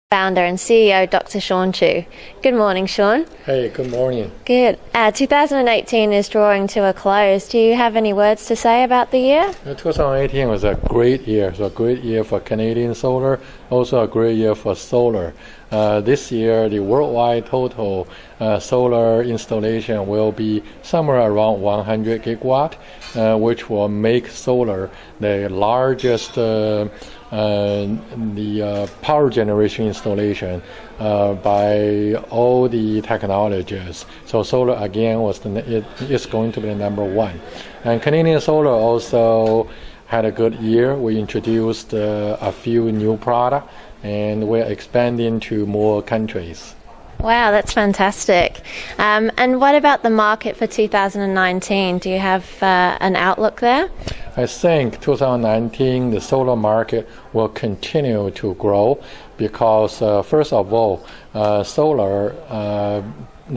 Founder and CEO Dr. Shawn Chu. Good morning, Shawn. Hey, good morning. Good. 2018 is drawing to a close. Do you have any words to say about the year? 2018 was a great year. It's a great year for Canadian solar, also a great year for solar. This year, the worldwide total solar installation will be somewhere around 100 gigawatt, which will make solar the largest power generation installation by all the technologies. So solar again is going to be the number one. And Canadian Solar also had a good year. We introduced a few new products and we're expanding to more countries. Wow, that's fantastic. And what about the market for 2019? Do you have an outlook there? I think 2019, the solar market will continue to grow because, first of all, the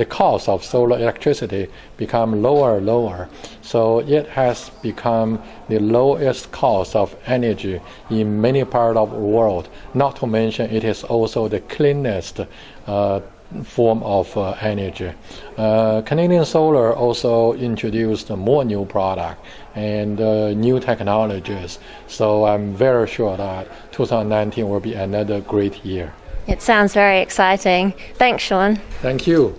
cost of solar electricity become lower and lower. So it has become the lowest cost of energy in many parts of the world. Not to mention, it is also the cleanest form of energy. Canadian Solar also introduced more new products and new technologies. So I'm very sure that 2019 will be another great year. It sounds very exciting. Thanks, Shawn. Thank you.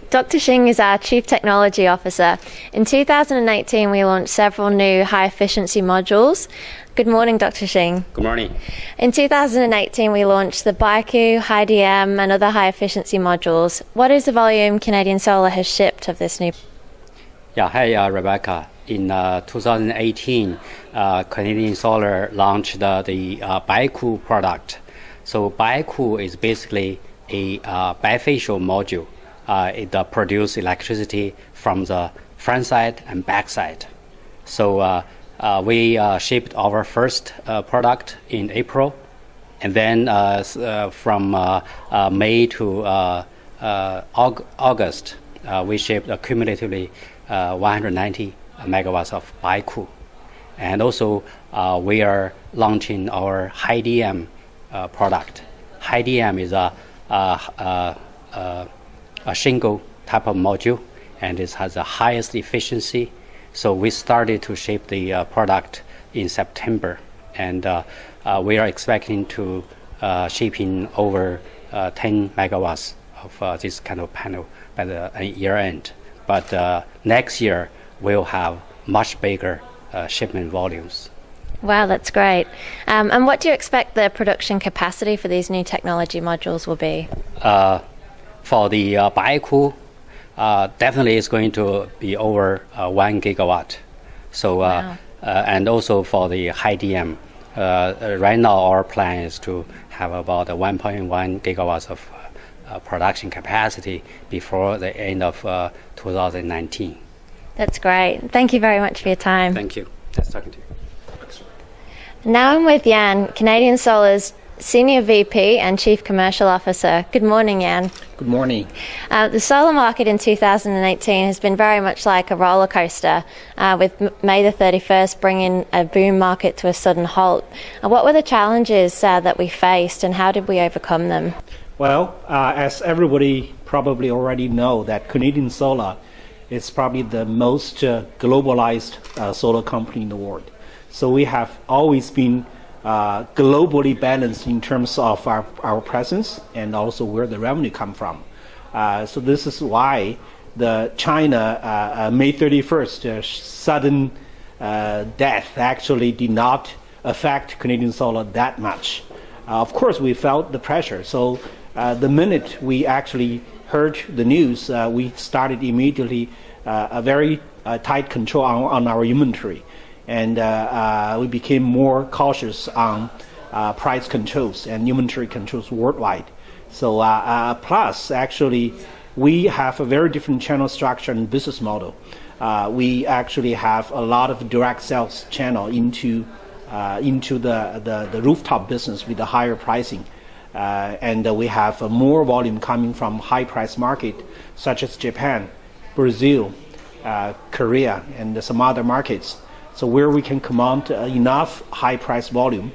Dr. Xing is our Chief Technology Officer. In 2018, we launched several new high-efficiency modules. Good morning, Dr. Shing. Good morning. In 2018, we launched the BIQ, HiDM, and other high-efficiency modules. What is the volume Canadian Solar has shipped of this new? Yeah, hi, Rebecca. In 2018, Canadian Solar launched the BIQ product. So BIQ is basically a bifacial module. It produces electricity from the front side and back side. So we shipped our first product in April, and then from May to August, we shipped cumulatively 190 megawatts of BIQ. And also we are launching our HiDM product. HiDM is a shingle type of module, and it has the highest efficiency. So we started to ship the product in September, and we are expecting to ship in over 10 megawatts of this kind of panel by the year end. But next year we'll have much bigger shipment volumes. Wow, that's great. And what do you expect the production capacity for these new technology modules will be? For the BIQ, definitely it's going to be over 1 gigawatt. So, wow. And also for the HiDM, right now our plan is to have about 1.1 gigawatts of production capacity before the end of 2019. That's great. Thank you very much for your time. Thank you. Nice talking to you. Now I'm with Yan, Canadian Solar's Senior VP and Chief Commercial Officer. Good morning, Yan. Good morning. The solar market in 2018 has been very much like a roller coaster, with May the 31st bringing a boom market to a sudden halt. What were the challenges that we faced, and how did we overcome them? Well, as everybody probably already know, that Canadian Solar is probably the most globalized solar company in the world. So we have always been globally balanced in terms of our presence and also where the revenue come from. So this is why the China May 31st sudden death actually did not affect Canadian Solar that much. Of course, we felt the pressure. So the minute we actually heard the news, we started immediately a very tight control on our inventory. And we became more cautious on price controls and inventory controls worldwide. So plus, actually, we have a very different channel structure and business model. We actually have a lot of direct sales channel into the rooftop business with the higher pricing. And we have more volume coming from high price market such as Japan, Brazil, Korea, and some other markets. So where we can command enough high price volume,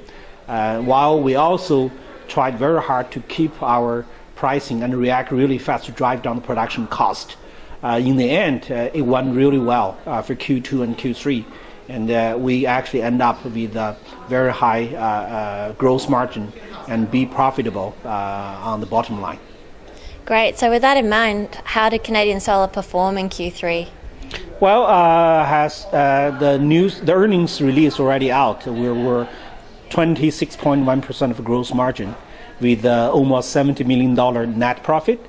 while we also tried very hard to keep our pricing and react really fast to drive down the production cost. In the end, it went really well for Q2 and Q3, and we actually end up with a very high gross margin and be profitable on the bottom line. Great. So with that in mind, how did Canadian Solar perform in Q3? Well, has the earnings release already out? We were 26.1% of gross margin, with almost $70 million net profit,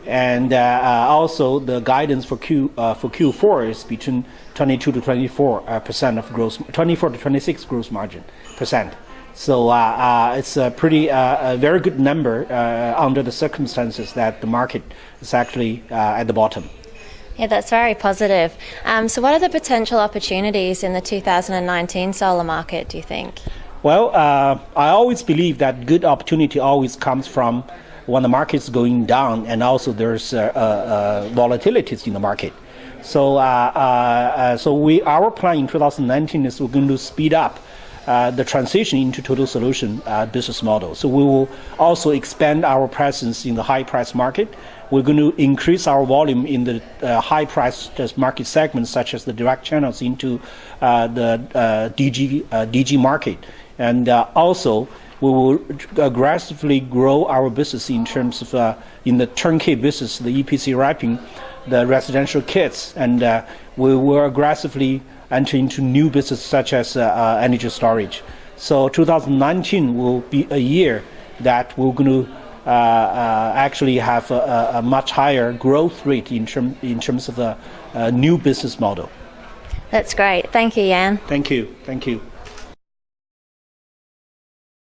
and also the guidance for Q4 is between 22 to 24% of 24 to 26 gross margin percent. So it's a very good number under the circumstances that the market is actually at the bottom. Yeah, that's very positive. So what are the potential opportunities in the 2019 solar market, do you think? Well, I always believe that good opportunity always comes from when the market is going down, and also there's volatilities in the market. So, our plan in 2019 is we're going to speed up the transition into total solution business model. So we will also expand our presence in the high price market. We're going to increase our volume in the high price market segments, such as the direct channels into the DG market. And also, we will aggressively grow our business in terms of in the turnkey business, the EPC wrapping, the residential kits, and we will aggressively enter into new business such as energy storage. So 2019 will be a year that we're going to actually have a much higher growth rate in terms of the new business model. That's great. Thank you, Yan. Thank you.